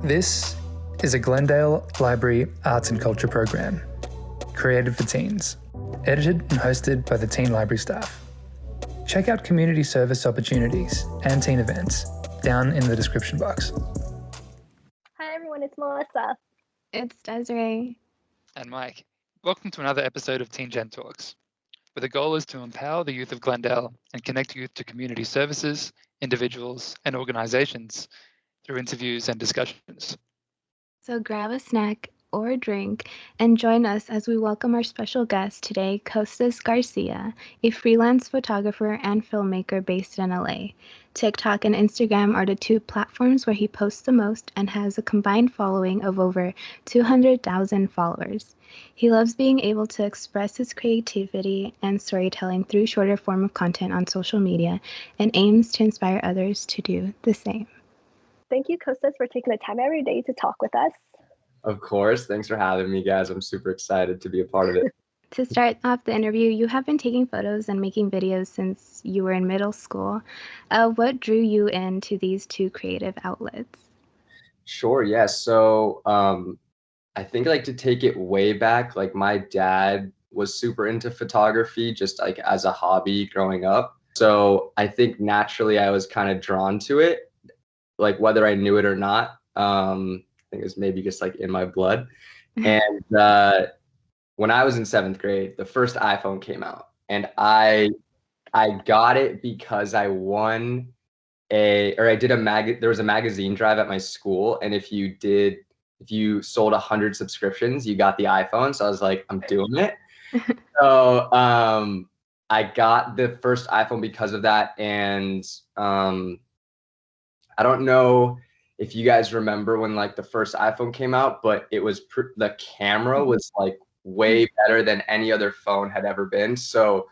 This is a Glendale Library Arts and Culture program, created for teens, edited and hosted by the Teen Library staff. Check out community service opportunities and teen events down in the description box. Hi everyone, it's Melissa. It's Desiree. And Mike. Welcome to another episode of Teen Gen Talks, where the goal is to empower the youth of Glendale and connect youth to community services, individuals, and organizations through interviews and discussions. So grab a snack or a drink and join us as we welcome our special guest today, Kostas Garcia, a freelance photographer and filmmaker based in LA. TikTok and Instagram are the two platforms where he posts the most and has a combined following of over 200,000 followers. He loves being able to express his creativity and storytelling through shorter form of content on social media and aims to inspire others to do the same. Thank you, Kostas, for taking the time every day to talk with us. Of course. Thanks for having me, guys. I'm super excited to be a part of it. To start off the interview, you have been taking photos and making videos since you were in middle school. What drew you into these two creative outlets? Sure. Yeah. So I think to take it way back, my dad was super into photography, just as a hobby growing up. So I think naturally I was kind of drawn to it, whether I knew it or not. I think it was maybe just in my blood. And when I was in 7th grade, the first iPhone came out, and I got it because I won there was a magazine drive at my school, and if you sold 100 subscriptions, you got the iPhone. So I was like, I'm doing it. So I got the first iPhone because of that, and I don't know if you guys remember when the first iPhone came out, but it was the camera was way better than any other phone had ever been. So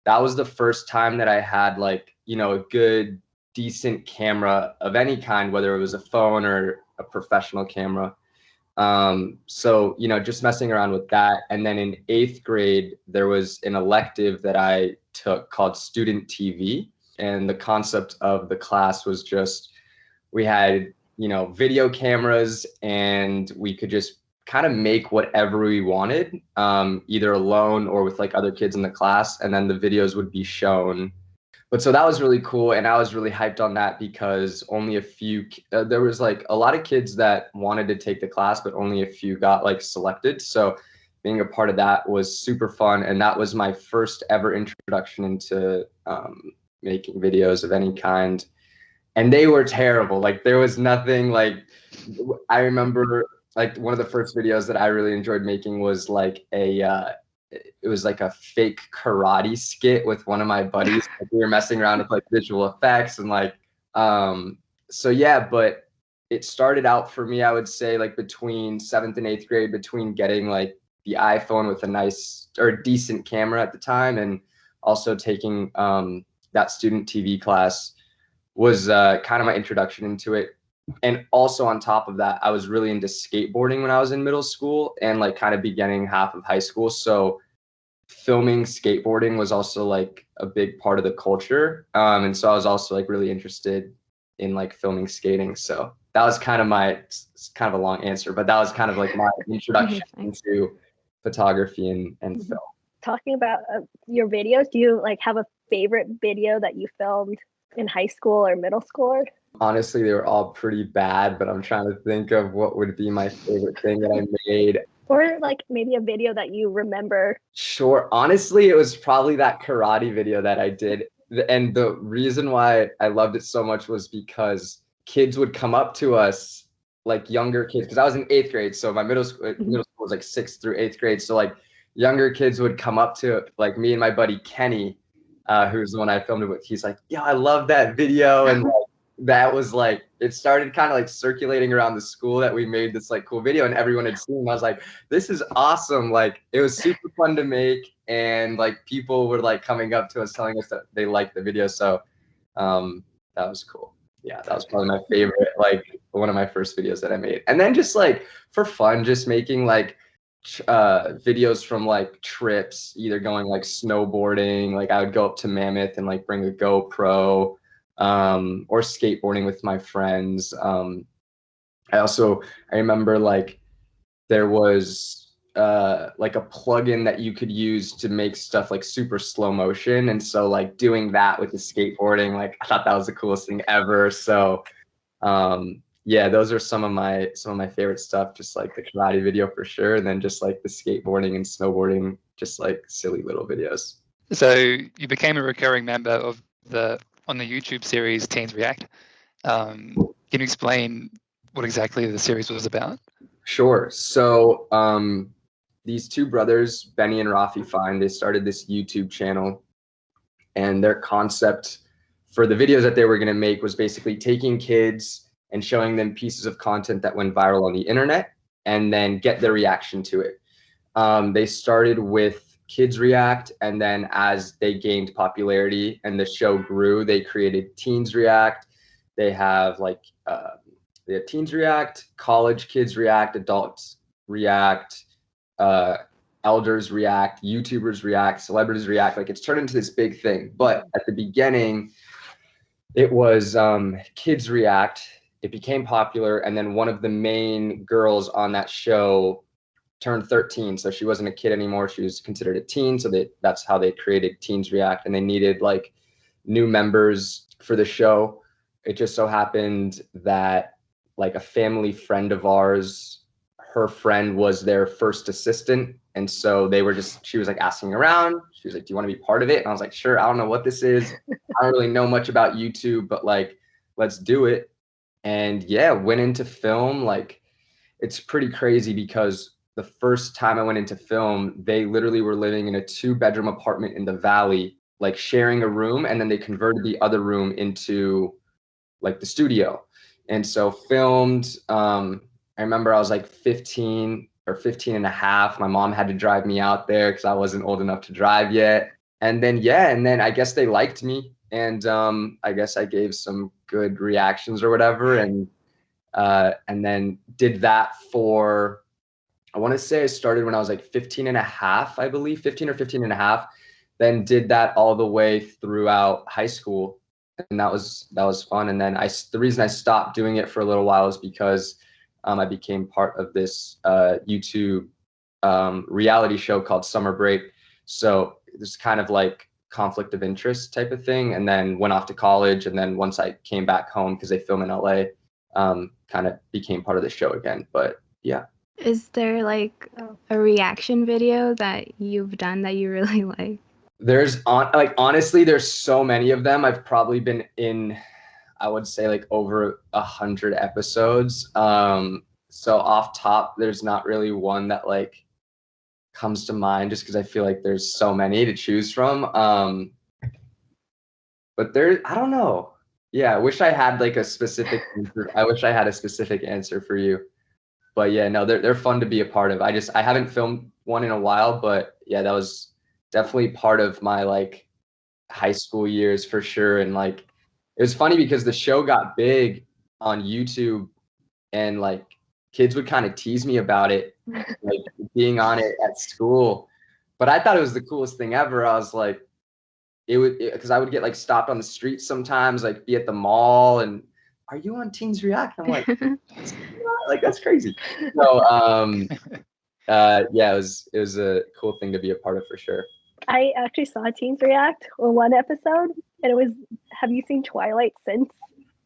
that was the first time that I had a good, decent camera of any kind, whether it was a phone or a professional camera. So, just messing around with that. And then in 8th grade, there was an elective that I took called Student TV. And the concept of the class was just, we had, video cameras, and we could just kind of make whatever we wanted, either alone or with other kids in the class, and then the videos would be shown. But so that was really cool, and I was really hyped on that because only a few, there was a lot of kids that wanted to take the class, but only a few got selected. So being a part of that was super fun, and that was my first ever introduction into making videos of any kind. And they were terrible. There was nothing I remember one of the first videos that I really enjoyed making was it was a fake karate skit with one of my buddies. We were messing around with visual effects and so yeah, but it started out for me, I would say between 7th and 8th grade, between getting the iPhone with a nice or decent camera at the time, and also taking that student TV class was kind of my introduction into it. And also on top of that, I was really into skateboarding when I was in middle school and kind of beginning half of high school. So filming skateboarding was also a big part of the culture. And so I was also really interested in filming skating. So that was kind of it's kind of a long answer, but that was kind of my introduction into photography and film. Talking about your videos, do you have a favorite video that you filmed in high school or middle school? Honestly, they were all pretty bad, but I'm trying to think of what would be my favorite thing that I made. Or maybe a video that you remember. Sure. Honestly, it was probably that karate video that I did. And the reason why I loved it so much was because kids would come up to us, younger kids, because I was in 8th grade. So my middle school was 6th through 8th grade. So younger kids would come up to me and my buddy Kenny, who's the one I filmed it with. He's like, yeah, I love that video. And that was it started kind of circulating around the school that we made this cool video, and everyone had seen. I was like, this is awesome. It was super fun to make, and people were coming up to us telling us that they liked the video. So that was cool. Yeah, that was probably my favorite, one of my first videos that I made. And then just for fun, just making videos from trips, either going snowboarding. I would go up to Mammoth and bring a GoPro, or skateboarding with my friends. I remember like there was like a plugin that you could use to make stuff like super slow motion, and so like doing that with the skateboarding, like I thought that was the coolest thing ever. So yeah, those are some of my favorite stuff, just like the karate video for sure, and then just like the skateboarding and snowboarding, just like silly little videos. So you became a recurring member of on the YouTube series Teens React. Can you explain what exactly the series was about? Sure. So these two brothers, Benny and Rafi Fine, they started this YouTube channel, and their concept for the videos that they were going to make was basically taking kids and showing them pieces of content that went viral on the internet and then get their reaction to it. They started with Kids React, and then as they gained popularity and the show grew, they created Teens React. They have like they have Teens React, College Kids React, Adults React, Elders React, YouTubers React, Celebrities React. Like, it's turned into this big thing. But at the beginning, it was Kids React. It became popular, and then one of the main girls on that show turned 13, so she wasn't a kid anymore. She was considered a teen, so that's how they created Teens React, and they needed like new members for the show. It just so happened that like a family friend of ours, her friend was their first assistant, and so she was like asking around. She was like, do you want to be part of it? And I was like, sure. I don't know what this is. I don't really know much about YouTube, but like, let's do it. And yeah, went into film. Like, it's pretty crazy because the first time I went into film, they literally were living in a 2-bedroom apartment in the valley, like sharing a room, and then they converted the other room into like the studio. And so filmed, I remember I was like 15 or 15 and a half. My mom had to drive me out there because I wasn't old enough to drive yet. And then I guess they liked me, and I guess I gave some good reactions or whatever, and then did that for, I want to say I started when I was like 15 and a half, I believe, 15 or 15 and a half, then did that all the way throughout high school. And that was fun. And then the reason I stopped doing it for a little while is because I became part of this YouTube reality show called Summer Break. So it's kind of like conflict of interest type of thing. And then went off to college. And then once I came back home, because they film in LA, kind of became part of the show again. But yeah. Is there like a reaction video that you've done that you really like? Honestly, there's so many of them. I've probably been in, I would say, like over 100 episodes. So off top, there's not really one that like comes to mind, just because I feel like there's so many to choose from. But I don't know. Yeah, I wish I had like a specific answer. I wish I had a specific answer for you. But yeah, no, they're fun to be a part of. I haven't filmed one in a while, but yeah, that was definitely part of my like high school years for sure. And like, it was funny because the show got big on YouTube, and like kids would kind of tease me about it, like being on it at school. But I thought it was the coolest thing ever. I was like, because I would get like stopped on the street sometimes, like be at the mall, and are you on Teens React? I'm like, that's crazy. So yeah, it was a cool thing to be a part of for sure. I actually saw Teens React on one episode, and it was, have you seen Twilight since?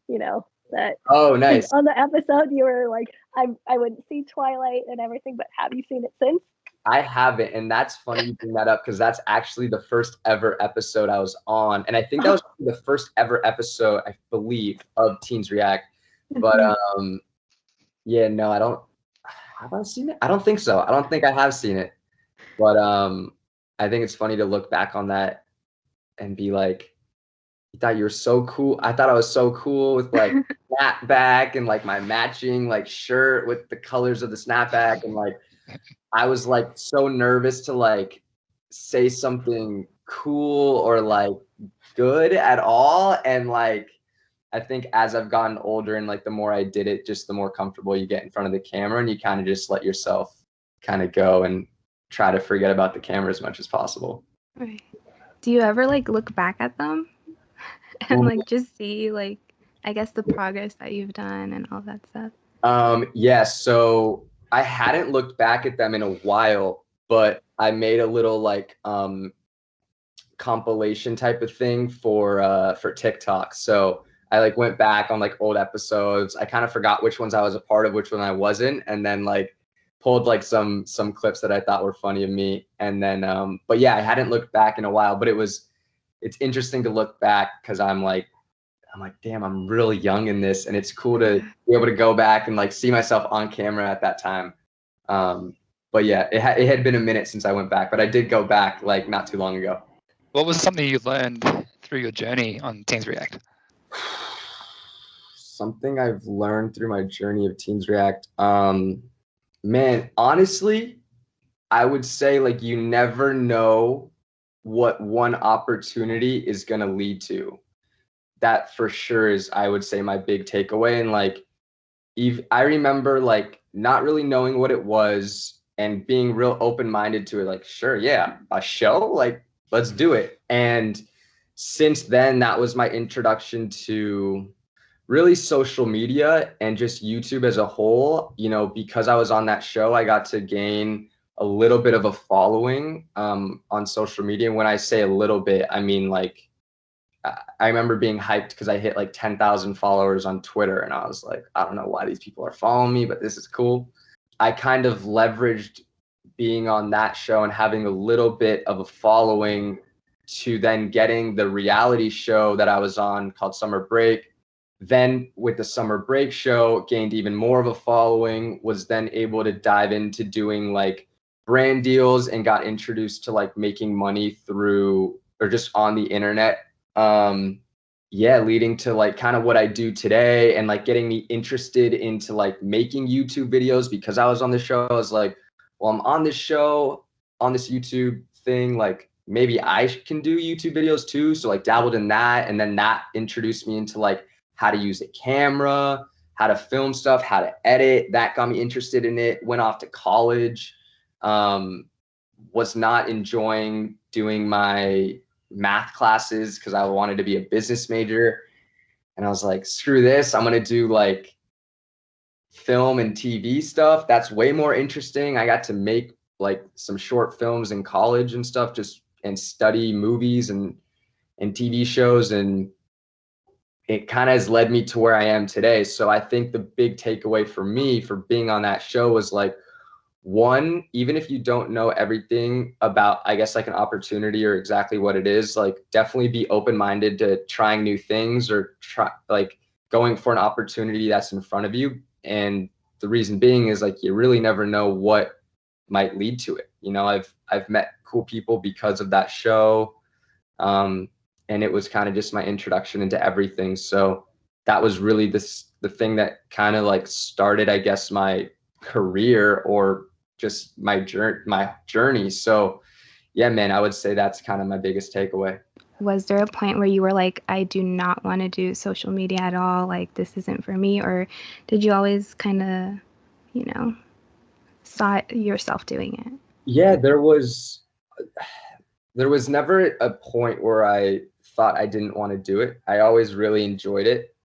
You know, that. Oh, nice. On the episode, you were like, I wouldn't see Twilight and everything, but have you seen it since? I haven't, and that's funny you bring that up, because that's actually the first ever episode I was on, and I think that was the first ever episode, I believe, of Teens React. But yeah, no, I don't. Have I seen it? I don't think so. I don't think I have seen it. But I think it's funny to look back on that and be like, you thought you were so cool. I thought I was so cool with like snapback and like my matching like shirt with the colors of the snapback, and like I was like so nervous to like say something cool or like good at all. And like, I think as I've gotten older and like the more I did it, just the more comfortable you get in front of the camera, and you kind of just let yourself kind of go and try to forget about the camera as much as possible. Right. Do you ever like look back at them and like just see like, I guess, the progress that you've done and all that stuff? Yeah, so I hadn't looked back at them in a while, but I made a little like compilation type of thing for TikTok. So I like went back on like old episodes. I kind of forgot which ones I was a part of, which one I wasn't, and then like pulled like some clips that I thought were funny of me. And then but yeah, I hadn't looked back in a while, but it's interesting to look back because I'm like, damn, I'm really young in this, and it's cool to be able to go back and like see myself on camera at that time. But yeah, it had been a minute since I went back, but I did go back like not too long ago. What was something you learned through your journey on Teens React? Something I've learned through my journey of Teens React. Man, honestly, I would say like you never know what one opportunity is going to lead to. That for sure is, I would say, my big takeaway. And like, I remember like not really knowing what it was and being real open-minded to it. Like, sure, yeah, a show, like, let's do it. And since then, that was my introduction to really social media and just YouTube as a whole. You know, because I was on that show, I got to gain a little bit of a following on social media. And when I say a little bit, I mean like, I remember being hyped because I hit like 10,000 followers on Twitter, and I was like, I don't know why these people are following me, but this is cool. I kind of leveraged being on that show and having a little bit of a following to then getting the reality show that I was on called Summer Break. Then with the Summer Break show, gained even more of a following, was then able to dive into doing like brand deals and got introduced to like making money through or just on the internet. Yeah, leading to like kind of what I do today and like getting me interested into like making YouTube videos because I was on the show. I was like, well, I'm on this show, on this YouTube thing, like maybe I can do YouTube videos too. So like dabbled in that, and then that introduced me into like how to use a camera, how to film stuff, how to edit. That got me interested in it. Went off to college. Was not enjoying doing my math classes because I wanted to be a business major. And I was like, screw this. I'm going to do like film and TV stuff. That's way more interesting. I got to make like some short films in college and stuff, just and study movies and TV shows. And it kind of has led me to where I am today. So I think the big takeaway for me for being on that show was like, one, even if you don't know everything about, I guess, like an opportunity or exactly what it is, like definitely be open-minded to trying new things or try like going for an opportunity that's in front of you. And the reason being is like you really never know what might lead to it. You know, I've met cool people because of that show. And it was kind of just my introduction into everything. So that was really the thing that kind of like started, I guess, my career or just my journey. So yeah, man, I would say that's kind of my biggest takeaway. Was there a point where you were like, I do not want to do social media at all, like this isn't for me? Or did you always kind of, you know, saw yourself doing it? Yeah, there was never a point where I thought I didn't want to do it. I always really enjoyed it.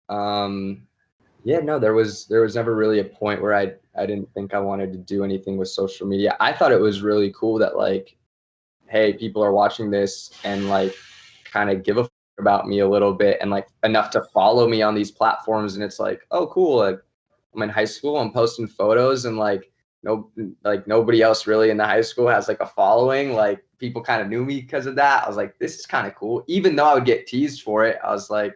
Yeah, no, there was never really a point where I didn't think I wanted to do anything with social media. I thought it was really cool that like, hey, people are watching this and like kind of give a about me a little bit and like enough to follow me on these platforms. And it's like, oh, cool. Like I'm in high school, I'm posting photos, and like nobody else really in the high school has like a following. Like people kind of knew me because of that. I was like, this is kind of cool. Even though I would get teased for it, I was like,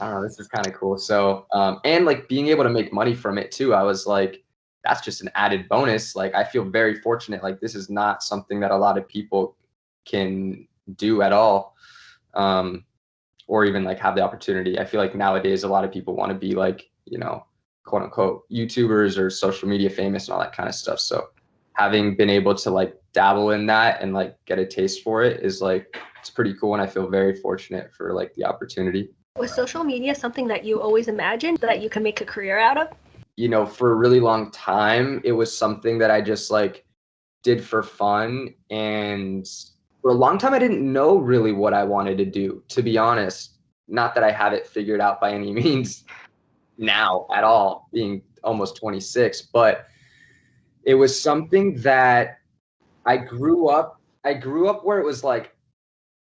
I don't know, this is kind of cool. So, and like being able to make money from it too, I was like, that's just an added bonus. Like, I feel very fortunate. Like, this is not something that a lot of people can do at all, or even like have the opportunity. I feel like nowadays, a lot of people want to be like, you know, quote unquote YouTubers or social media famous and all that kind of stuff. So having been able to like dabble in that and like get a taste for it is like, it's pretty cool. And I feel very fortunate for like the opportunity. Was social media something that you always imagined that you can make a career out of? You know, for a really long time, it was something that I just like did for fun. And for a long time, I didn't know really what I wanted to do, to be honest. Not that I have it figured out by any means now at all, being almost 26, but it was something that I grew up where it was like,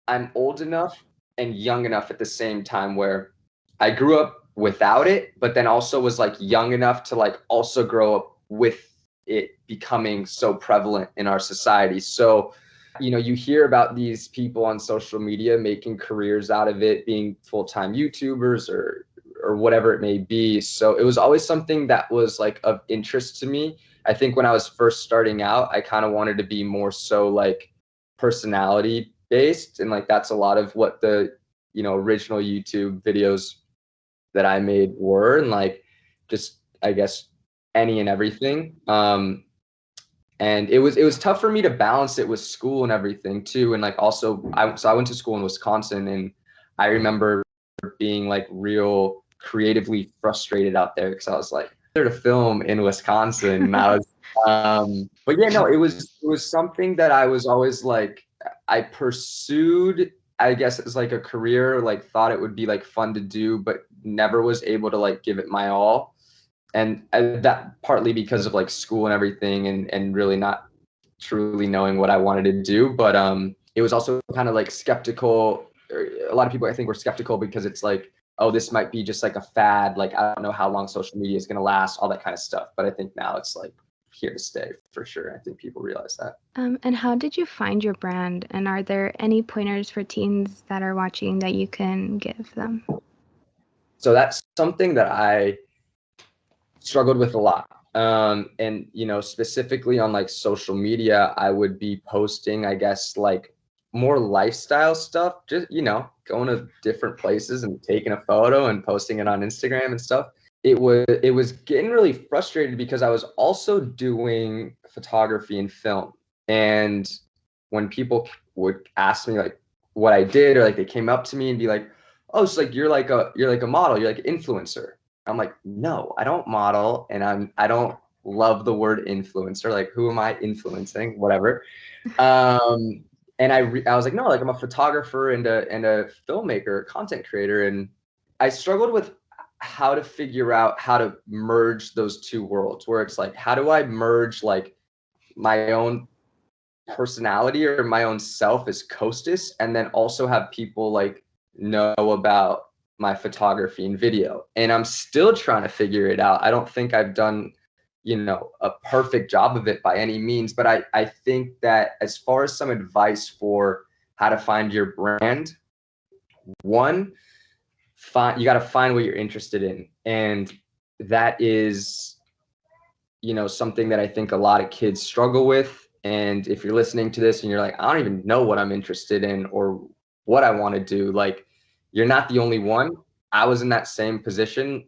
I'm old enough and young enough at the same time, where I grew up without it, but then also was like young enough to like also grow up with it becoming so prevalent in our society. So, you hear about these people on social media making careers out of it, being full-time YouTubers or whatever it may be. So it was always something that was like of interest to me. I think when I was first starting out, I kind of wanted to be more so like personality based, and like that's a lot of what the original YouTube videos that I made were, and like just I guess any and everything. And it was tough for me to balance it with school and everything too. And like also I went to school in Wisconsin, and I remember being like real creatively frustrated out there because I was like, there to film in Wisconsin. And I was but yeah, no, it was something that I was always like, I pursued, I guess, as like a career, like thought it would be like fun to do, but never was able to like give it my all. And that partly because of like school and everything, and really not truly knowing what I wanted to do. But it was also kind of like skeptical. A lot of people I think were skeptical because it's like, oh, this might be just like a fad. Like, I don't know how long social media is going to last, all that kind of stuff. But I think now it's like here to stay for sure. I think people realize that. And how did you find your brand? And are there any pointers for teens that are watching that you can give them? So that's something that I struggled with a lot. And specifically on like social media, I would be posting, I guess, like more lifestyle stuff, just going to different places and taking a photo and posting it on Instagram and stuff. It was getting really frustrated because I was also doing photography and film. And when people would ask me like what I did, or like they came up to me and be like, oh, it's like you're like a model, you're like an influencer. I'm like, no, I don't model, and I don't love the word influencer. Like, who am I influencing? Whatever. And I was like, no, like I'm a photographer and a filmmaker, content creator, and I struggled with how to figure out how to merge those two worlds, where it's like, how do I merge like my own personality or my own self as Kostas, and then also have people like know about my photography and video. And I'm still trying to figure it out. I don't think I've done, a perfect job of it by any means, but I think that as far as some advice for how to find your brand, one, you got to find what you're interested in. And that is, something that I think a lot of kids struggle with. And if you're listening to this and you're like, I don't even know what I'm interested in or what I want to do, like, you're not the only one. I was in that same position.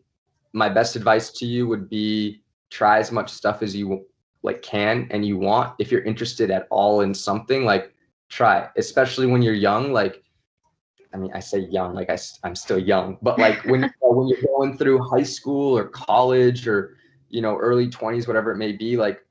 My best advice to you would be try as much stuff as you like can and you want. If you're interested at all in something, like try, especially when you're young. Like, I mean, I say young, like I'm still young, but like when you're going through high school or college or, early 20s, whatever it may be, like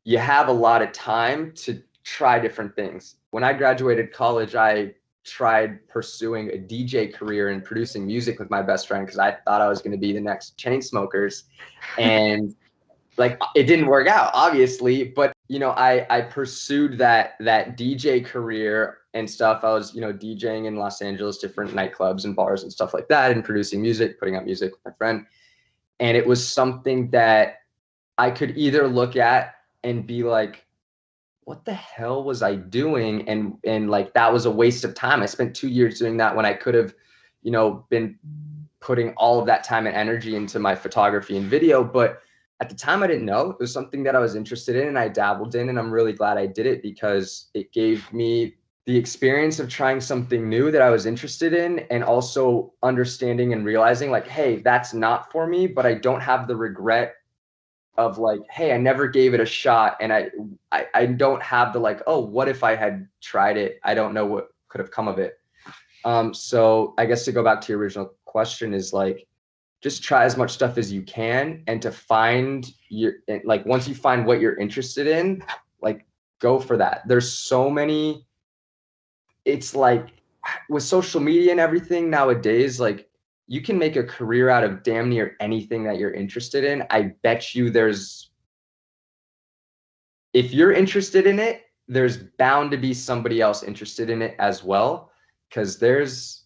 you have a lot of time to try different things. When I graduated college, I tried pursuing a DJ career and producing music with my best friend because I thought I was going to be the next Chainsmokers. And like it didn't work out, obviously, but I pursued that DJ career and stuff. I was, DJing in Los Angeles, different nightclubs and bars and stuff like that, and producing music, putting out music with my friend. And it was something that I could either look at and be like, what the hell was I doing? And like, that was a waste of time. I spent 2 years doing that when I could have, been putting all of that time and energy into my photography and video. But at the time I didn't know. It was something that I was interested in and I dabbled in, and I'm really glad I did it because it gave me the experience of trying something new that I was interested in, and also understanding and realizing like, hey, that's not for me, but I don't have the regret of like, hey, I never gave it a shot. And I don't have the like, oh, what if I had tried it? I don't know what could have come of it. So I guess to go back to your original question is like, just try as much stuff as you can, and to find like, once you find what you're interested in, like go for that. There's so many, it's like with social media and everything nowadays, like you can make a career out of damn near anything that you're interested in. I bet you if you're interested in it, there's bound to be somebody else interested in it as well, because there's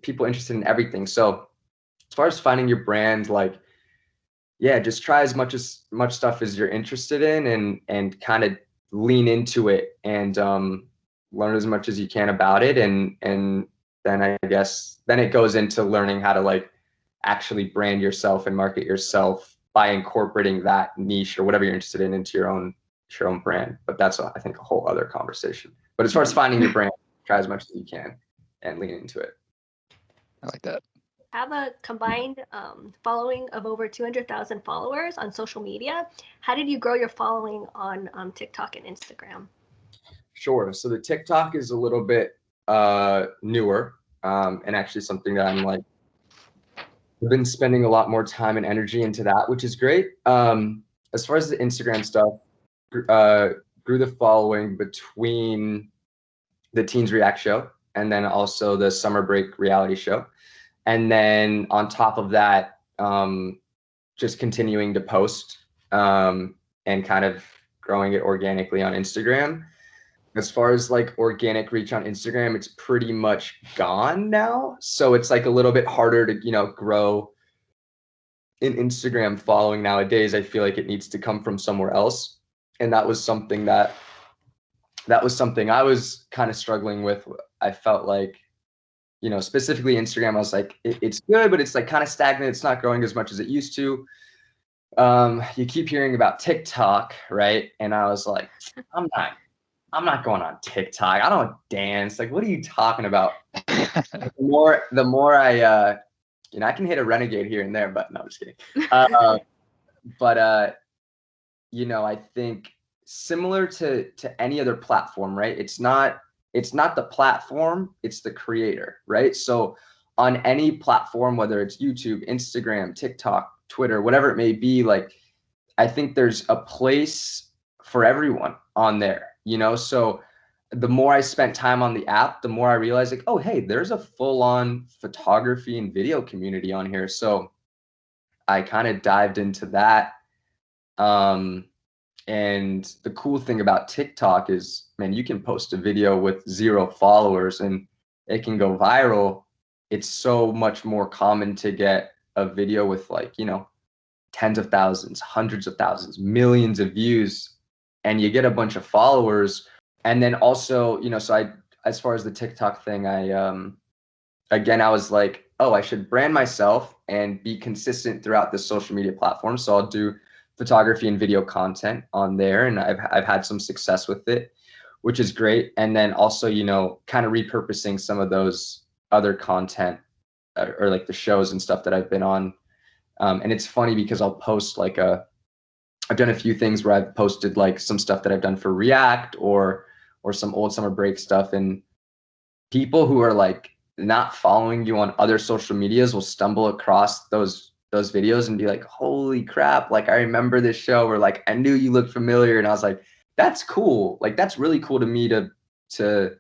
people interested in everything. So as far as finding your brand, like, yeah, just try as much stuff as you're interested in, and kind of lean into it, and learn as much as you can about it, and then I guess then it goes into learning how to like actually brand yourself and market yourself by incorporating that niche or whatever you're interested in into your own brand. But that's, I think, a whole other conversation. But as far as finding your brand, try as much as you can and lean into it. I like that. Have a combined following of over 200,000 followers on social media. How did you grow your following on TikTok and Instagram? Sure. So the TikTok is a little bit newer, and actually something that I've been spending a lot more time and energy into that, which is great. As far as the Instagram stuff, grew the following between the Teens React show and then also the summer break reality show. And then on top of that, just continuing to post and kind of growing it organically on Instagram. As far as like organic reach on Instagram, it's pretty much gone now. So it's like a little bit harder to, grow an Instagram following nowadays. I feel like it needs to come from somewhere else. And that was something I was kind of struggling with. I felt like, specifically Instagram, I was like, it's good, but it's like kind of stagnant. It's not growing as much as it used to. You keep hearing about TikTok, right? And I was like, I'm not going on TikTok. I don't dance. Like, what are you talking about? The more I, I can hit a renegade here and there, but no, I'm just kidding. I think similar to any other platform, right? It's not the platform, it's the creator, right? So on any platform, whether it's YouTube, Instagram, TikTok, Twitter, whatever it may be, like, I think there's a place for everyone on there, So the more I spent time on the app, the more I realized, like, oh, hey, there's a full-on photography and video community on here. So I kind of dived into that. And the cool thing about TikTok is, man, you can post a video with 0 followers and it can go viral. It's so much more common to get a video with like, tens of thousands, hundreds of thousands, millions of views, and you get a bunch of followers. And then also, so as far as the TikTok thing, I was like, oh, I should brand myself and be consistent throughout this social media platform. So I'll do photography and video content on there, and I've had some success with it, which is great. And then also, kind of repurposing some of those other content or like the shows and stuff that I've been on. And it's funny because I'll post like I've done a few things where I've posted like some stuff that I've done for React or some old summer break stuff, and people who are like not following you on other social medias will stumble across those videos and be like, holy crap, like I remember this show, or like I knew you looked familiar. And I was like, that's cool. Like that's really cool to me to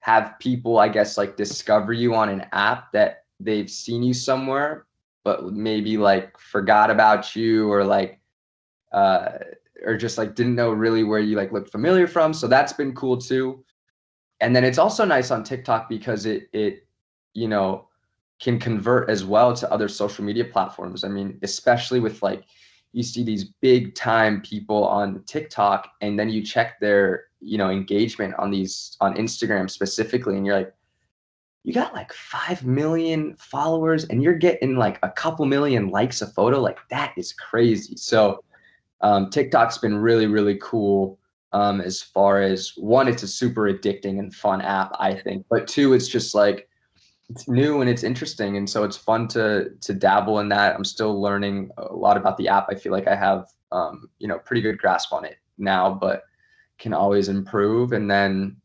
have people, I guess, like discover you on an app that they've seen you somewhere, but maybe like forgot about you, or like or just like didn't know really where you like looked familiar from. So that's been cool too. And then it's also nice on TikTok because it can convert as well to other social media platforms. I mean, especially with like, you see these big time people on TikTok, and then you check their, engagement on Instagram specifically, and you're like, you got like 5 million followers and you're getting like a couple million likes a photo. Like that is crazy. So TikTok's been really, really cool. As far as, one, it's a super addicting and fun app, I think, but 2, it's just like, it's new and it's interesting, and so it's fun to dabble in that. I'm still learning a lot about the app. I feel like I have pretty good grasp on it now, but can always improve. And then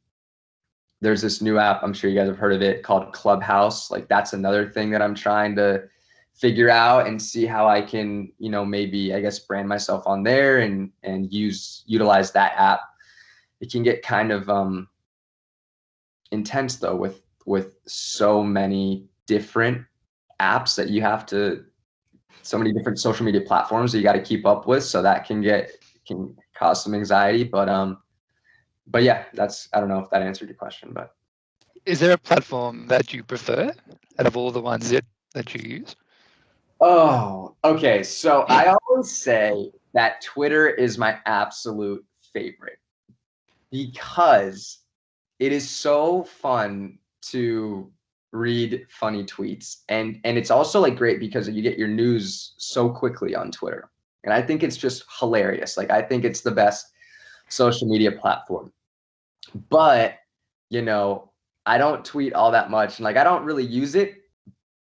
there's this new app, I'm sure you guys have heard of it, called Clubhouse. Like that's another thing that I'm trying to figure out and see how I can, maybe, I guess, brand myself on there and utilize that app. It can get kind of intense though, with so many different apps that you have to, so many different social media platforms that you got to keep up with. So that can cause some anxiety, but yeah, I don't know if that answered your question, but. Is there a platform that you prefer out of all the ones that you use? Oh, okay. So I always say that Twitter is my absolute favorite because it is so fun to read funny tweets, and it's also like great because you get your news so quickly on Twitter. And I think it's just hilarious. Like, I think it's the best social media platform. But, you know, I don't tweet all that much, and like I don't really use it.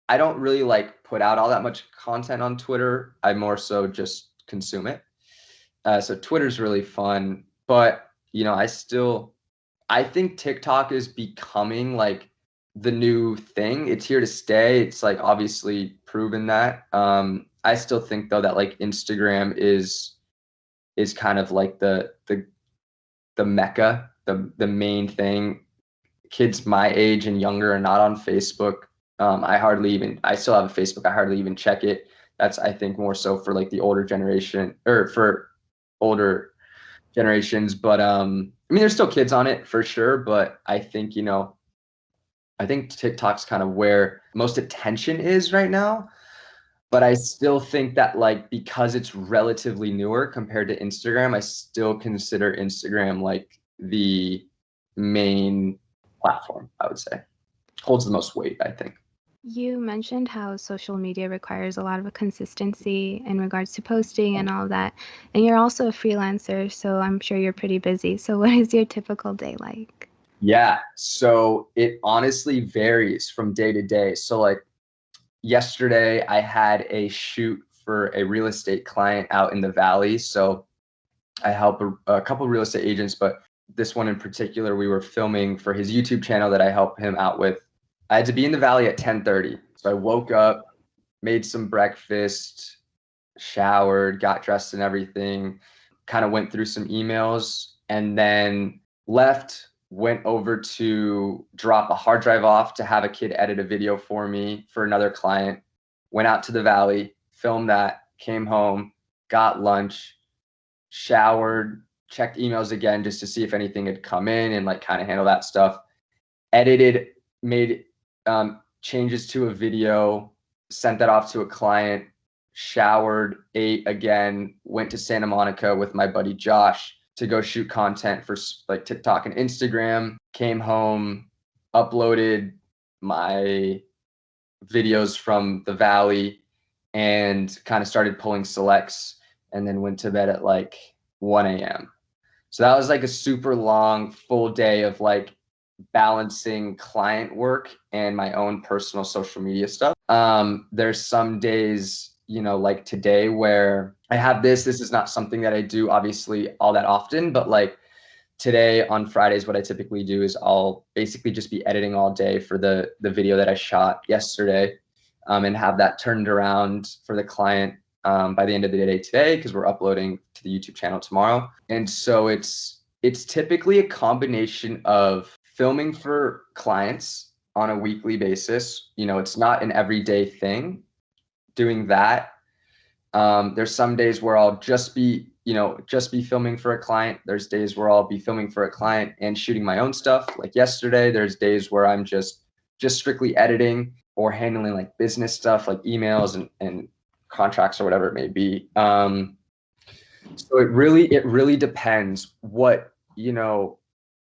I don't really like put out all that much content on Twitter. I more so just consume it. So Twitter's really fun, but you know, I think TikTok is becoming like the new thing. It's here to stay. It's like obviously proven that. I still think though that like Instagram is kind of like the mecca, the main thing. Kids my age and younger are not on Facebook. I still have a Facebook. I hardly even check it. That's, I think, more so for like the older generation or for older generations. But I mean, there's still kids on it for sure. But I think, I think TikTok's kind of where most attention is right now. But I still think that like, because it's relatively newer compared to Instagram, I still consider Instagram like the main platform, I would say. Holds the most weight, I think. You mentioned how social media requires a lot of consistency in regards to posting and all that. And you're also a freelancer, so I'm sure you're pretty busy. So what is your typical day like? Yeah, so it honestly varies from day to day. So like yesterday I had a shoot for a real estate client out in the Valley. So I help a couple real estate agents, but this one in particular, we were filming for his YouTube channel that I help him out with. I had to be in the Valley at 10:30. So I woke up, made some breakfast, showered, got dressed and everything, kind of went through some emails, and then left, went over to drop a hard drive off to have a kid edit a video for me for another client, went out to the Valley, filmed that, came home, got lunch, showered, checked emails again just to see if anything had come in and like kind of handle that stuff, edited, made changes to a video, sent that off to a client, showered, ate again, went to Santa Monica with my buddy Josh to go shoot content for like TikTok and Instagram, came home, uploaded my videos from the Valley and kind of started pulling selects, and then went to bed at like 1 a.m. So that was like a super long full day of like balancing client work and my own personal social media stuff. There's some days, like today where I have this is not something that I do obviously all that often, but like today on Fridays, what I typically do is I'll basically just be editing all day for the video that I shot yesterday, and have that turned around for the client by the end of the day today, because we're uploading to the YouTube channel tomorrow. And so it's typically a combination of filming for clients on a weekly basis. It's not an everyday thing doing that. There's some days where I'll just be filming for a client. There's days where I'll be filming for a client and shooting my own stuff. Like yesterday, there's days where I'm just strictly editing or handling like business stuff like emails and contracts or whatever it may be. So it really depends what,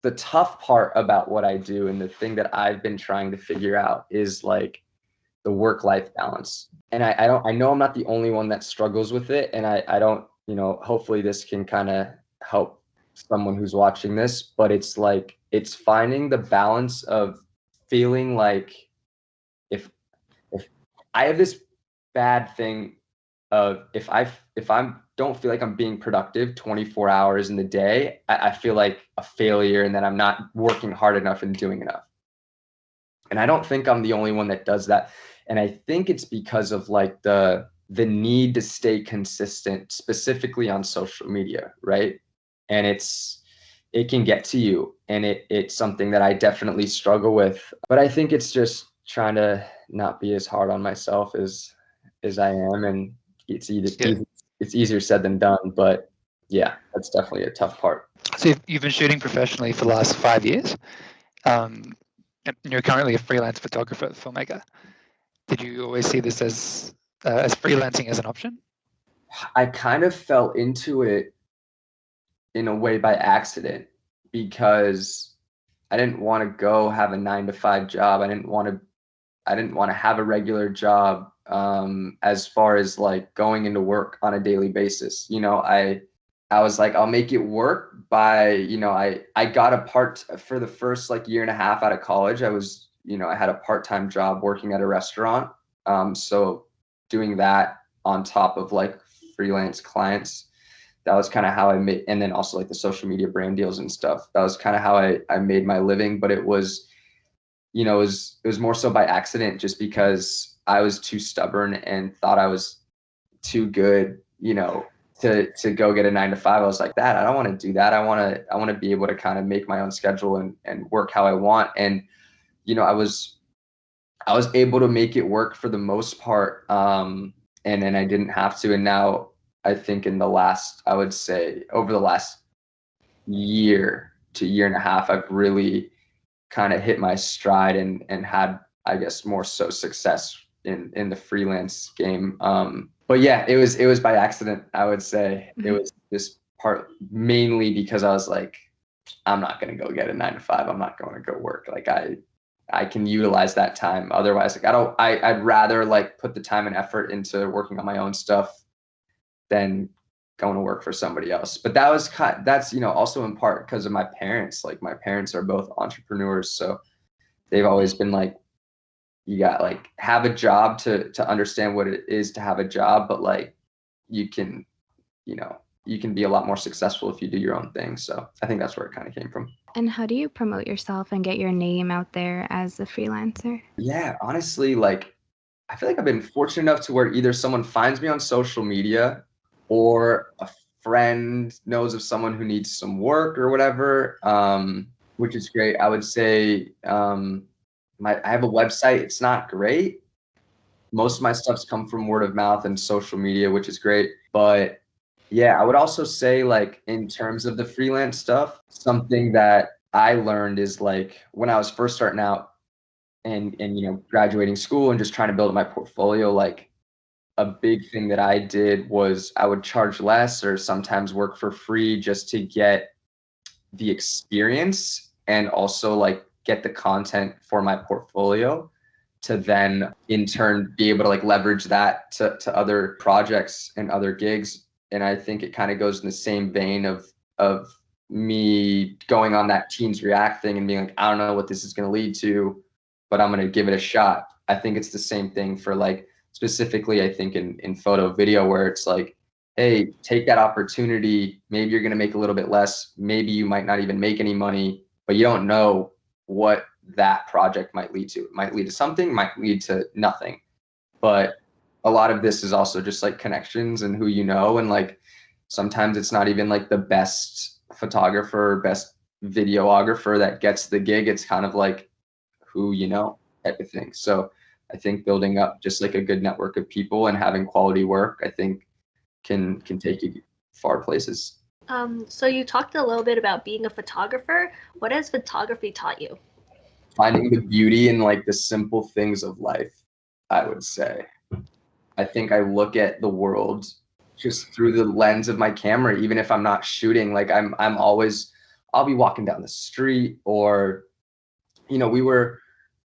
the tough part about what I do, and the thing that I've been trying to figure out, is like the work-life balance. And I know I'm not the only one that struggles with it. And I don't, hopefully this can kind of help someone who's watching this, but it's like, it's finding the balance of feeling like, if I have this bad thing of, if I'm don't feel like I'm being productive 24 hours in the day, I feel like a failure, and that I'm not working hard enough and doing enough. And I don't think I'm the only one that does that. And I think it's because of like the need to stay consistent, specifically on social media, right? And it can get to you, and it's something that I definitely struggle with. But I think it's just trying to not be as hard on myself as I am, and it's it's easier said than done, but yeah, that's definitely a tough part. So you've been shooting professionally for the last 5 years. And you're currently a freelance photographer, filmmaker. Did you always see this as freelancing as an option? I kind of fell into it in a way by accident because I didn't want to go have a 9-to-5 job. I didn't want to have a regular job, as far as like going into work on a daily basis. I was like, I'll make it work by, I got a part for the first like year and a half out of college. I had a part-time job working at a restaurant. So doing that on top of like freelance clients, that was kind of how I made, and then also like the social media brand deals and stuff. That was kind of how I made my living, but it was, it was more so by accident, just because I was too stubborn and thought I was too good, to go get a 9-to-5. I was like, I don't want to do that. I want to be able to kind of make my own schedule and work how I want. And, I was able to make it work for the most part. And then I didn't have to. And now I think I would say over the last year to year and a half, I've really kind of hit my stride and had, I guess, more so success in the freelance game. But yeah, it was by accident, I would say. It was this part mainly because I was like, I'm not going to go get a 9-to-5. I'm not going to go work. Like I can utilize that time. Otherwise, like I'd rather like put the time and effort into working on my own stuff than going to work for somebody else. But that's also in part because of my parents. Like my parents are both entrepreneurs, so they've always been like, you got like have a job to understand what it is to have a job, but like you can be a lot more successful if you do your own thing. So I think that's where it kind of came from. And how do you promote yourself and get your name out there as a freelancer? Yeah, honestly, like I feel like I've been fortunate enough to where either someone finds me on social media or a friend knows of someone who needs some work or whatever, which is great. I would say I have a website. It's not great. Most of my stuff's come from word of mouth and social media, which is great. But yeah, I would also say like in terms of the freelance stuff, something that I learned is like when I was first starting out and graduating school and just trying to build up my portfolio, like a big thing that I did was I would charge less or sometimes work for free just to get the experience and also like get the content for my portfolio to then in turn be able to like leverage that to other projects and other gigs. And I think it kind of goes in the same vein of me going on that Teens React thing and being like, I don't know what this is going to lead to, but I'm going to give it a shot. I think it's the same thing for like, specifically, I think in photo video, where it's like, hey, take that opportunity. Maybe you're going to make a little bit less. Maybe you might not even make any money, but you don't know what that project might lead to. It might lead to something, might lead to nothing. But a lot of this is also just like connections and who you know. And like sometimes it's not even like the best photographer, best videographer that gets the gig. It's kind of like who you know type of thing. So I think building up just like a good network of people and having quality work, I think can take you far places. So you talked a little bit about being a photographer. What has photography taught you? Finding the beauty in like the simple things of life, I would say. I think I look at the world just through the lens of my camera, even if I'm not shooting. Like I'll be walking down the street, or we were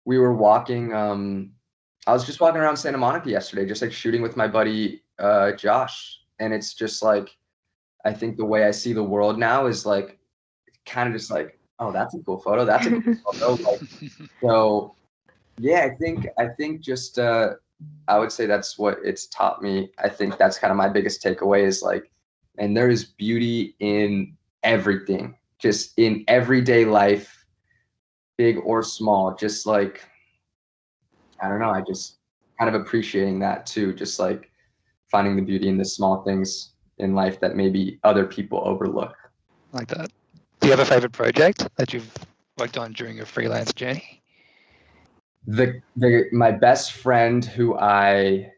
walking. I was just walking around Santa Monica yesterday, just like shooting with my buddy Josh, and it's just like I think the way I see the world now is like kind of just like, oh, that's a cool photo. That's a cool photo. Like, so yeah, I think just I would say that's what it's taught me. I think that's kind of my biggest takeaway is like, and there is beauty in everything, just in everyday life, big or small. Just like, I don't know, I just kind of appreciating that too. Just like finding the beauty in the small things in life that maybe other people overlook. Like that. Do you have a favorite project that you've worked on during your freelance journey? My best friend who I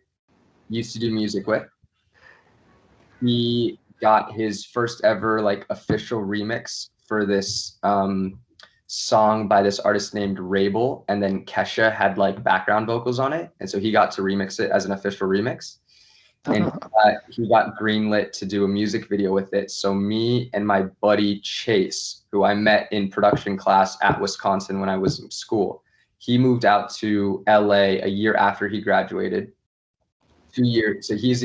used to do music with, he got his first ever like official remix for this song by this artist named Rabel, and then Kesha had like background vocals on it, and so he got to remix it as an official remix, and he got greenlit to do a music video with it. So me and my buddy Chase, who I met in production class at Wisconsin when I was in school, he moved out to LA a year after he graduated. 2 years. So he's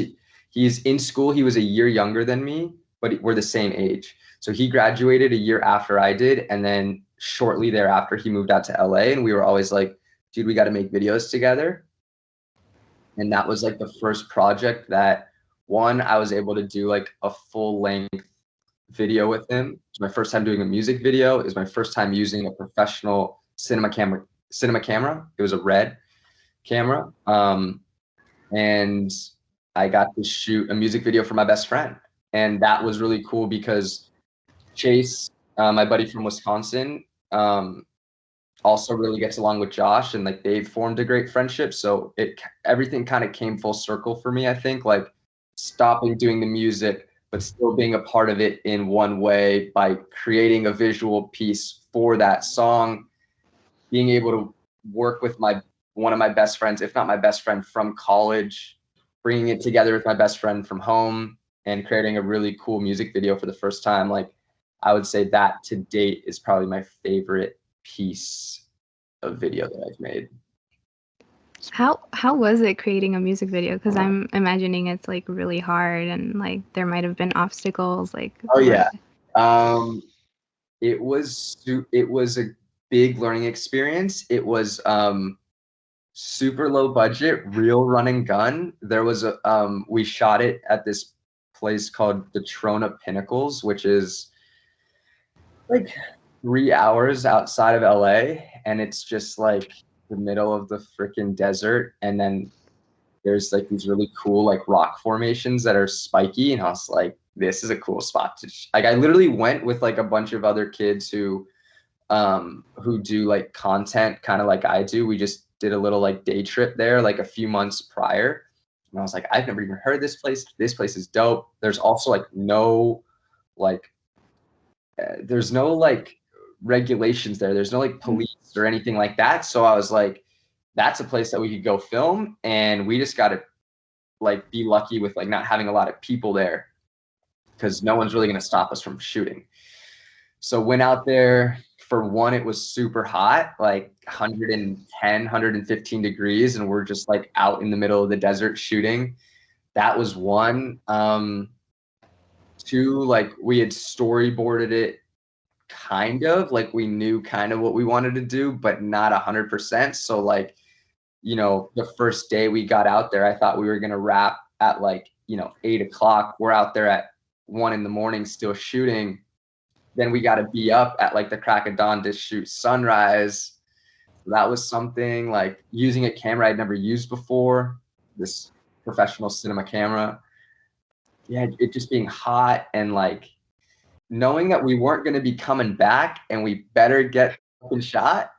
in school. He was a year younger than me, but we're the same age. So he graduated a year after I did, and then shortly thereafter he moved out to LA, and we were always like, dude, we got to make videos together. And that was like the first project that I was able to do like a full length video with him. It was my first time doing a music video. It was my first time using a professional cinema camera. It was a Red camera. And I got to shoot a music video for my best friend. And that was really cool because Chase, my buddy from Wisconsin, also really gets along with Josh, and like they've formed a great friendship. So everything kind of came full circle for me, I think, like stopping doing the music, but still being a part of it in one way by creating a visual piece for that song, being able to work with one of my best friends, if not my best friend from college, bringing it together with my best friend from home and creating a really cool music video for the first time. Like, I would say that to date is probably my favorite piece of video that I've made. How was it creating a music video? Because I'm imagining it's like really hard, and like there might have been obstacles. Like, oh yeah, it was a big learning experience. It was super low budget, real run and gun. There was we shot it at this place called the Trona Pinnacles, which is like 3 hours outside of LA, and it's just like the middle of the freaking desert. And then there's like these really cool like rock formations that are spiky, and I was like, this is a cool spot to like. I literally went with like a bunch of other kids who do like content kind of like I do. We just did a little like day trip there like a few months prior, and I was like, I've never even heard of this place. This place is dope. There's also like no like there's no like regulations there. There's no like police or anything like that. So I was like, that's a place that we could go film, and we just got to like be lucky with like not having a lot of people there, because no one's really going to stop us from shooting. So went out there. For one, it was super hot, like 110, 115 degrees, and we're just like out in the middle of the desert shooting. That was one. Two, like we had storyboarded it, kind of like we knew kind of what we wanted to do, but not 100%. So like, you know, the first day we got out there, I thought we were gonna wrap at like, you know, 8 o'clock. We're out there at 1 a.m. still shooting. Then we got to be up at like the crack of dawn to shoot sunrise. That was something, like using a camera I'd never used before, this professional cinema camera. Yeah, it just being hot, and like knowing that we weren't going to be coming back and we better get fucking shot.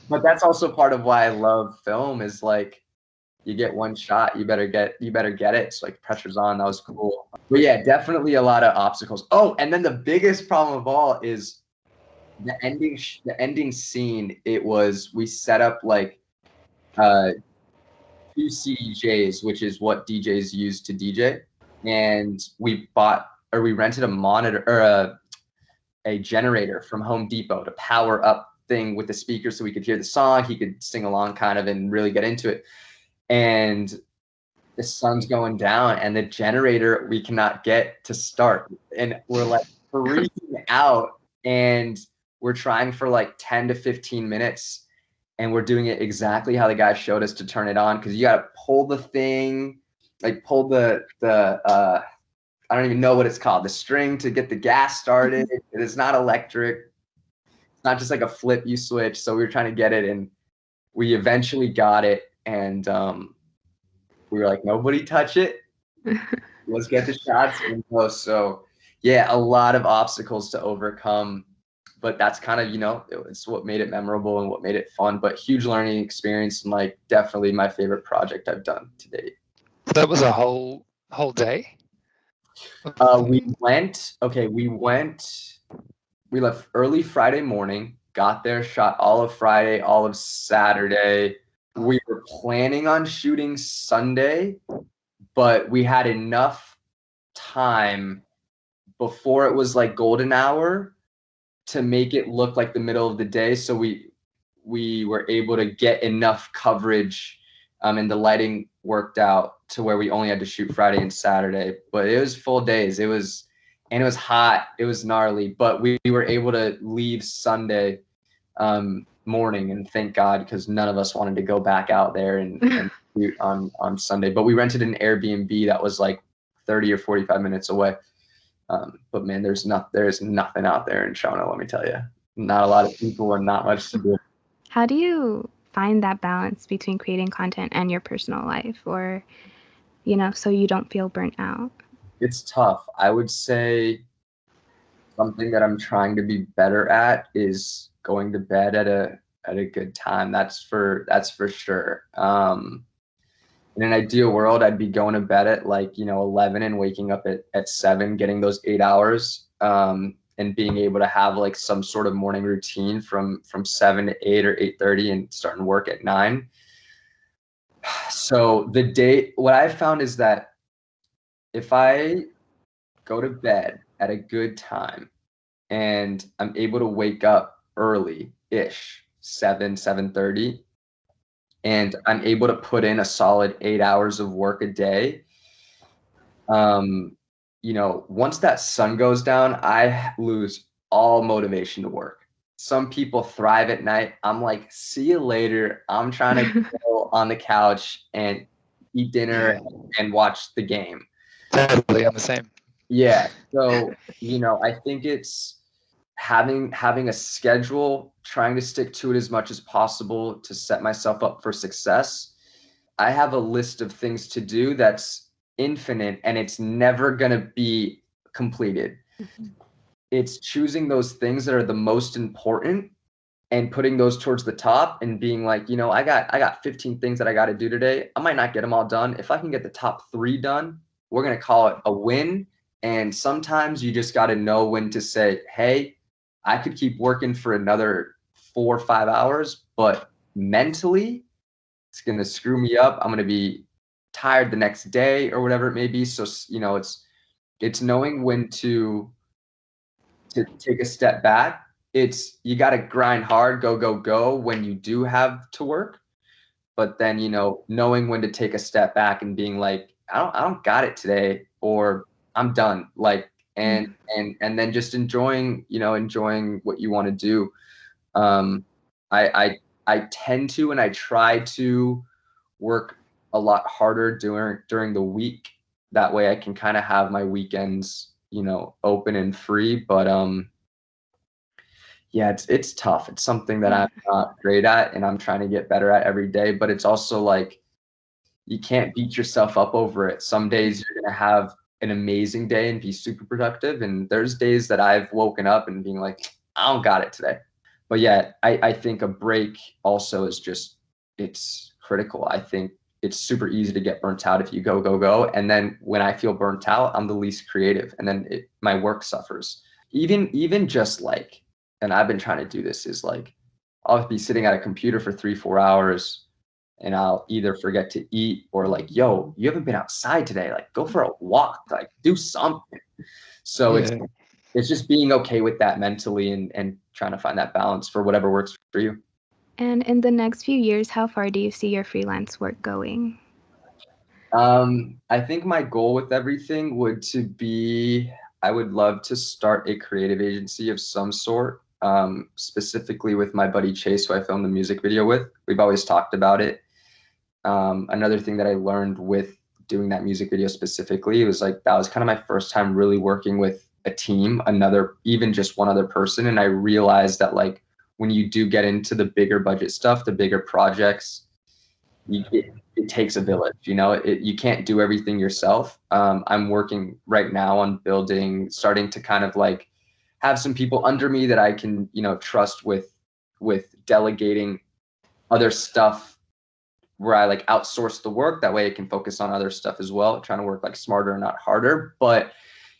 But that's also part of why I love film, is like, you get one shot, you better get it. So like pressure's on. That was cool. But yeah, definitely a lot of obstacles. Oh, and then the biggest problem of all is the ending scene. We set up like 2 CDJs, which is what DJs use to DJ, and we rented a monitor or a generator from Home Depot to power up thing with the speaker so we could hear the song. He could sing along kind of and really get into it. And the sun's going down, and the generator we cannot get to start, and we're like freaking out, and we're trying for like 10 to 15 minutes, and we're doing it exactly how the guy showed us to turn it on, because you got to pull the thing, like pull the I don't even know what it's called, the string to get the gas started. It's not electric, it's not just like a flip you switch. So we were trying to get it, and we eventually got it. And we were like, nobody touch it. Let's get the shots in post. So yeah, a lot of obstacles to overcome. but that's kind of, it's what made it memorable and what made it fun, but huge learning experience, and like definitely my favorite project I've done to date. So that was a whole day? We left early Friday morning, got there, shot all of Friday, all of Saturday. We were planning on shooting Sunday, but we had enough time before it was like golden hour to make it look like the middle of the day. So we were able to get enough coverage, and the lighting worked out to where we only had to shoot Friday and Saturday, but it was full days. It was hot, it was gnarly, but we were able to leave Sunday morning, and thank God, because none of us wanted to go back out there and shoot on Sunday. But we rented an Airbnb that was like 30 or 45 minutes away. But man, there's nothing out there in Shona, let me tell you. Not a lot of people and not much to do. How do you find that balance between creating content and your personal life, or, so you don't feel burnt out? It's tough. I would say something that I'm trying to be better at is going to bed at a good time. That's for sure. In an ideal world, I'd be going to bed at 11 and waking up at 7, getting those 8 hours, and being able to have like some sort of morning routine from 7 to 8 or 8:30 and starting work at 9. So what I've found is that if I go to bed at a good time and I'm able to wake up early-ish, 7:30, and I'm able to put in a solid 8 hours of work a day, once that sun goes down, I lose all motivation to work. Some people thrive at night. I'm like, see you later. I'm trying to go on the couch and eat dinner and watch the game. Totally, I'm the same. Yeah. So, I think it's having a schedule, trying to stick to it as much as possible to set myself up for success. I have a list of things to do that's infinite, and it's never going to be completed. Mm-hmm. It's choosing those things that are the most important and putting those towards the top and being like, I got 15 things that I got to do today. I might not get them all done. If I can get the top 3 done, we're going to call it a win. And sometimes you just got to know when to say, hey, I could keep working for another 4 or 5 hours, but mentally it's going to screw me up. I'm going to be tired the next day or whatever it may be. So, it's knowing when to take a step back. You got to grind hard, go when you do have to work. But then, knowing when to take a step back and being like, I don't got it today, or I'm done. Like, and then just enjoying what you want to do. I tend to, and I try to work a lot harder during the week. That way I can kind of have my weekends, open and free. But yeah, it's tough. It's something that I'm not great at, and I'm trying to get better at every day. But it's also like, you can't beat yourself up over it. Some days you're going to have an amazing day and be super productive. And there's days that I've woken up and being like, I don't got it today. But yeah, I think a break also is it's critical. I think it's super easy to get burnt out if you go. And then when I feel burnt out, I'm the least creative, and then my work suffers. Even just like, and I've been trying to do this, is like, I'll be sitting at a computer for 3-4 hours, and I'll either forget to eat, or like, yo, you haven't been outside today. Like, go for a walk, like do something. So it's just being okay with that mentally, and trying to find that balance for whatever works for you. And in the next few years, how far do you see your freelance work going? I think my goal with everything I would love to start a creative agency of some sort, specifically with my buddy Chase, who I filmed the music video with. We've always talked about it. Another thing that I learned with doing that music video specifically, it was like, that was kind of my first time really working with a team, even just one other person. And I realized that, like, when you do get into the bigger budget stuff, the bigger projects, it takes a village, you can't do everything yourself. I'm working right now on starting to kind of like have some people under me that I can, you know, trust with delegating other stuff where I like outsource the work. That way I can focus on other stuff as well, trying to work like smarter and not harder. But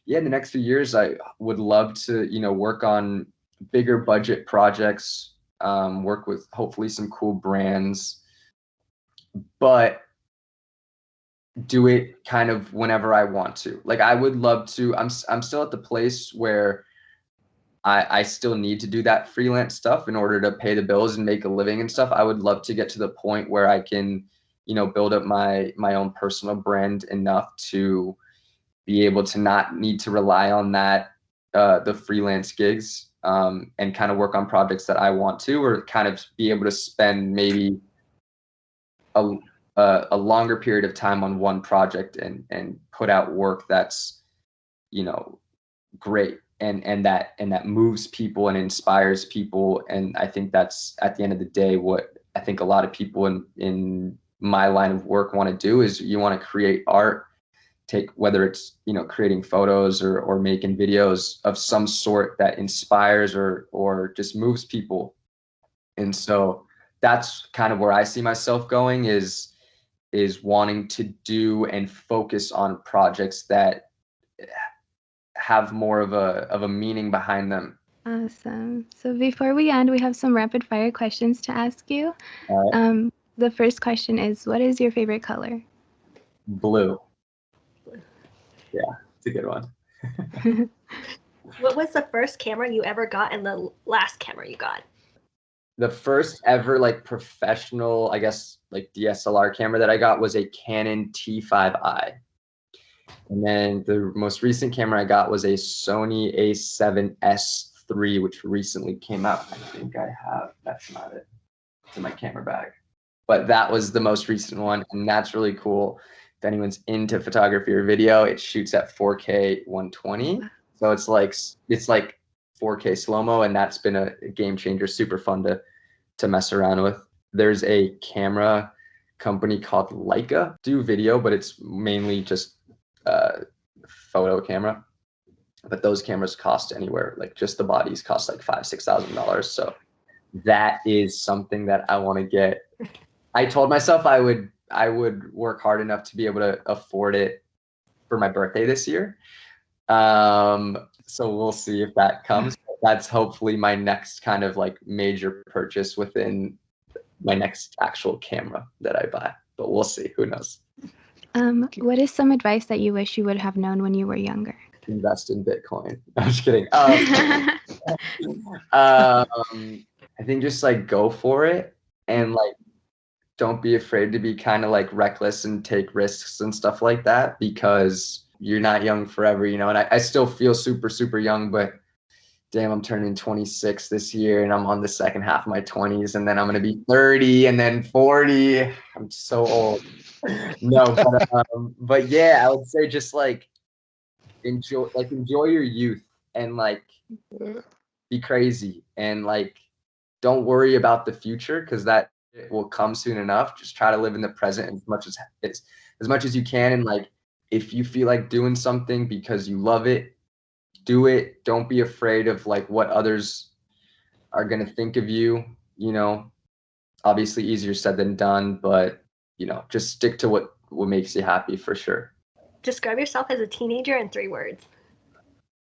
yeah, in the next few years, I would love to, you know, work on bigger budget projects, work with hopefully some cool brands, but do it kind of whenever I want to. Like I would love to, I'm still at the place where I still need to do that freelance stuff in order to pay the bills and make a living and stuff. I would love to get to the point where I can, you know, build up my own personal brand enough to be able to not need to rely on that, the freelance gigs, and kind of work on projects that I want to, or kind of be able to spend maybe a longer period of time on one project and put out work that's, you know, great and that moves people and inspires people. And I think that's at the end of the day what I think a lot of people in my line of work want to do is you want to create art, take whether it's, you know, creating photos or making videos of some sort that inspires or just moves people. And so that's kind of where I see myself going is wanting to do and focus on projects that have more of a meaning behind them. Awesome. So before we end, we have some rapid fire questions to ask you. All right. The first question is, what is your favorite color? Blue. Yeah, it's a good one. What was the first camera you ever got and the last camera you got? The first ever like professional, I guess, like DSLR camera that I got was a Canon T5i. And then the most recent camera I got was a Sony A7S III, which recently came out. I think I have, that's not it. It's in my camera bag. But that was the most recent one, and that's really cool. If anyone's into photography or video, it shoots at 4K 120. So it's like 4K slow-mo, and that's been a game changer, super fun to mess around with. There's a camera company called Leica, do video, but it's mainly just photo camera. But those cameras cost anywhere, like just the bodies cost like $5,000-$6,000. So that is something that I want to get. I told myself I would work hard enough to be able to afford it for my birthday this year. So we'll see if that comes. That's hopefully my next kind of like major purchase within my next actual camera that I buy. But we'll see. Who knows? What is some advice that you wish you would have known when you were younger? Invest in Bitcoin. I'm just kidding. I think just like go for it and like don't be afraid to be kind of like reckless and take risks and stuff like that, because you're not young forever, you know. And I still feel super, super young, but damn, I'm turning 26 this year and I'm on the second half of my 20s, and then I'm going to be 30 and then 40. I'm so old. No, but yeah, I would say just like enjoy your youth and like be crazy and like don't worry about the future, because that will come soon enough. Just try to live in the present as much as you can, and like if you feel like doing something because you love it, do it. Don't be afraid of like what others are going to think of you, you know. Obviously easier said than done, but you know, just stick to what makes you happy for sure. Describe yourself as a teenager in 3 words.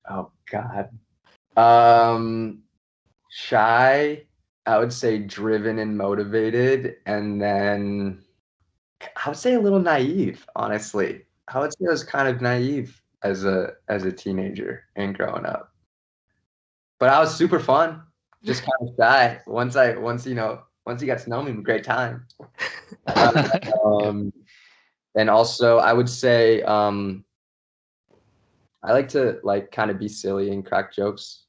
Oh God. Shy, I would say driven and motivated, and then I would say a little naive, honestly. I would say I was kind of naive as a teenager and growing up. But I was super fun, just kind of shy. Once you got to know me, great time. And also I would say I like to like kind of be silly and crack jokes.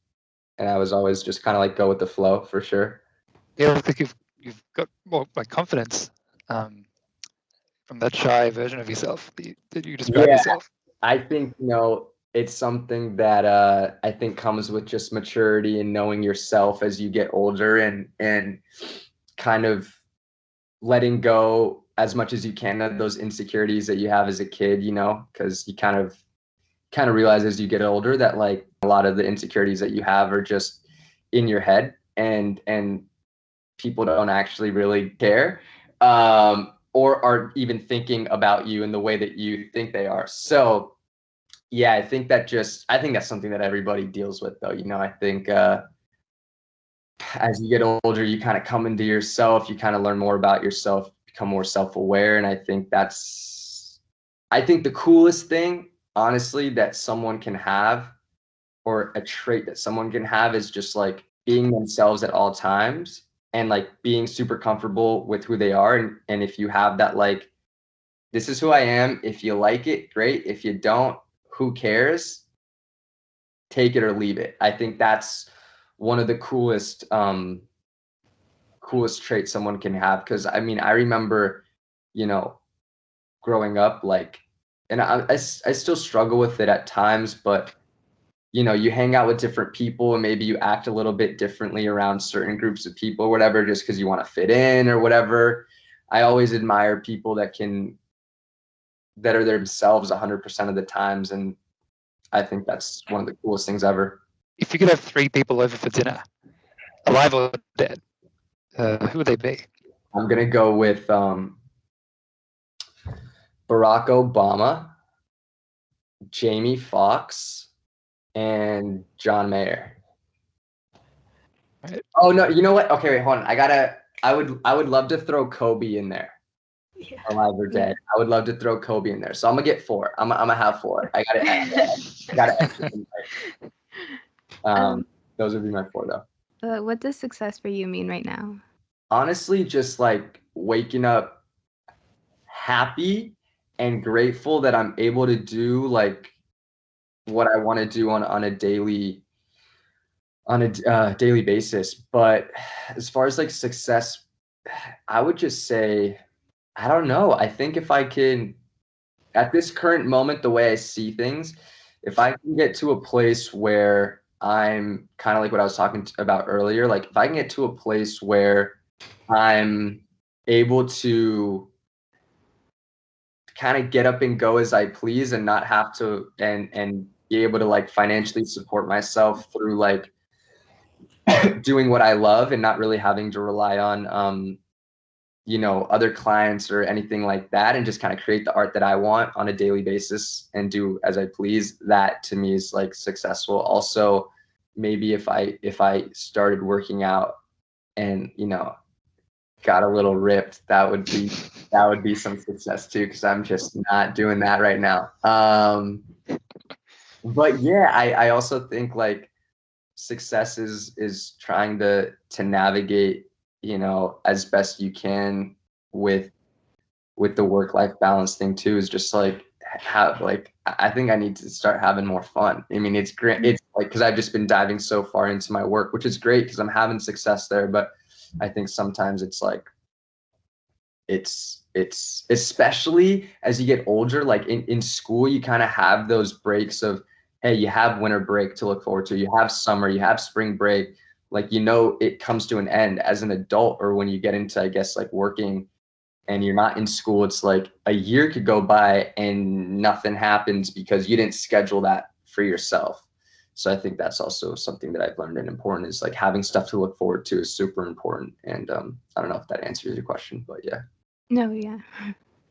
And I was always just kind of like go with the flow for sure. Yeah, I think you've got more like confidence from that shy version of yourself that you describe yourself. I think, you know, it's something that I think comes with just maturity and knowing yourself as you get older, and kind of letting go as much as you can of those insecurities that you have as a kid, you know, because you kind of kind of realize as you get older that like a lot of the insecurities that you have are just in your head, and people don't actually really care, or are even thinking about you in the way that you think they are. So yeah, I think that's something that everybody deals with, though. You know, I think as you get older, you kind of come into yourself, you kind of learn more about yourself, become more self-aware. And I think the coolest thing, honestly, that someone can have, or a trait that someone can have, is just like being themselves at all times, and like being super comfortable with who they are. And if you have that, like, this is who I am, if you like it, great. If you don't, who cares? Take it or leave it. I think that's one of the coolest traits someone can have. Because I mean, I remember, you know, growing up, like, and I still struggle with it at times, but you know, you hang out with different people and maybe you act a little bit differently around certain groups of people or whatever, just because you want to fit in or whatever. I always admire people that are themselves 100% of the times, and I think that's one of the coolest things ever. If you could have 3 people over for dinner, alive or dead, who would they be? I'm gonna go with Barack Obama, Jamie Foxx, and John Mayer. Right. Oh no, you know what? Okay, wait, hold on. I would love to throw Kobe in there. Yeah. Alive or dead. I would love to throw Kobe in there. So I'm gonna get 4. I'm gonna have 4. I gotta those would be my 4 though. What does success for you mean right now? Honestly, just like waking up happy and grateful that I'm able to do like what I want to do on a daily basis. But as far as like success, I would just say, I don't know. I think if I can, at this current moment, the way I see things, if I can get to a place where I'm kind of like what I was talking about earlier, like if I can get to a place where I'm able to kind of get up and go as I please and not have to, and be able to like financially support myself through like doing what I love and not really having to rely on you know, other clients or anything like that, and just kind of create the art that I want on a daily basis and do as I please. That to me is like successful. Also, maybe if I started working out and, you know, got a little ripped, that would be some success too, because I'm just not doing that right now. But yeah, I also think like success is trying to navigate, you know, as best you can with the work-life balance thing too, is just like have like, I think I need to start having more fun. I mean, it's great. It's like, because I've just been diving so far into my work, which is great because I'm having success there. But I think sometimes it's like, it's especially as you get older, like in school, you kind of have those breaks of, hey, you have winter break to look forward to, you have summer, you have spring break, like, you know, it comes to an end. As an adult, or when you get into, I guess, like working and you're not in school, it's like a year could go by and nothing happens because you didn't schedule that for yourself. So I think that's also something that I've learned and important, is like having stuff to look forward to is super important. And I don't know if that answers your question, but yeah. No, yeah.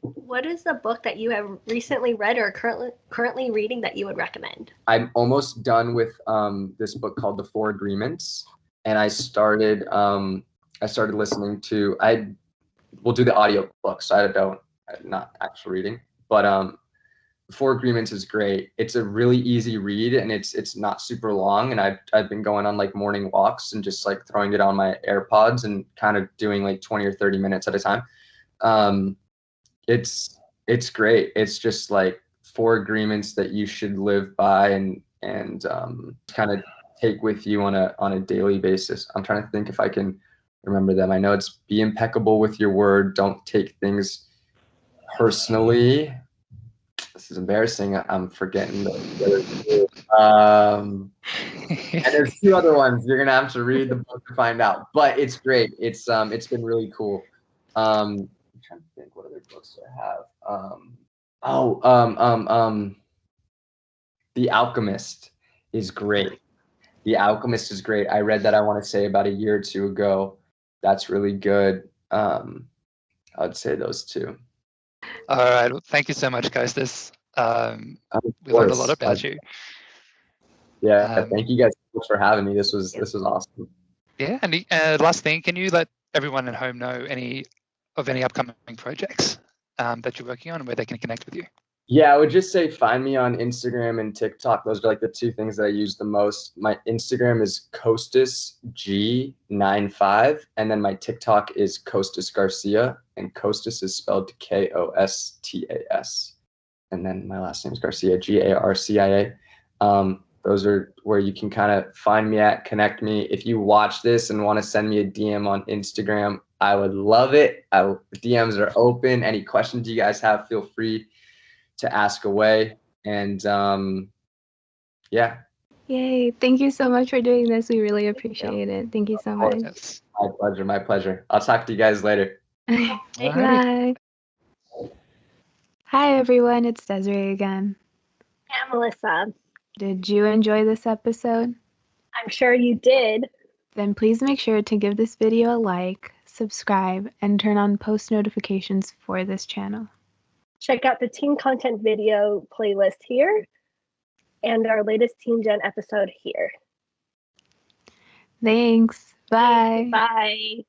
What is the book that you have recently read or currently reading that you would recommend? I'm almost done with this book called The Four Agreements, and I started listening to, we'll do the audio book, so I'm not actually reading, but The Four Agreements is great. It's a really easy read, and it's not super long, and I've been going on like morning walks and just like throwing it on my AirPods and kind of doing like 20 or 30 minutes at a time. It's great. It's just like 4 agreements that you should live by and kind of take with you on a daily basis. I'm trying to think if I can remember them. I know it's be impeccable with your word. Don't take things personally. This is embarrassing. I'm forgetting the and there's 2 other ones. You're gonna have to read the book to find out. But it's great. It's been really cool. I'm trying to think what other books do I have. The Alchemist is great. The Alchemist is great. I read that, I want to say, about a year or two ago. That's really good. I'd say those two. All right. Well, thank you so much, Kostas. Of We learned a lot course. about you. Yeah, thank you guys so much for having me. This was awesome. Yeah, and last thing, can you let everyone at home know any upcoming projects that you're working on and where they can connect with you? Yeah, I would just say find me on Instagram and TikTok. Those are like the two things that I use the most. My Instagram is Kostas G95, and then my TikTok is Kostas Garcia, and Kostas is spelled Kostas. And then my last name is Garcia, Garcia. Those are where you can kind of find me at, connect me. If you watch this and want to send me a DM on Instagram, I would love it. DMs are open. Any questions you guys have, feel free to ask away. And yeah. Yay. Thank you so much for doing this. We really appreciate it. Thank you so much. Yes. My pleasure. I'll talk to you guys later. Bye. Hi, everyone. It's Desiree again. Yeah, Melissa. Did you enjoy this episode? I'm sure you did. Then please make sure to give this video a like, subscribe, and turn on post notifications for this channel. Check out the teen content video playlist here and our latest Teen Gen episode here. Thanks. Bye. Bye.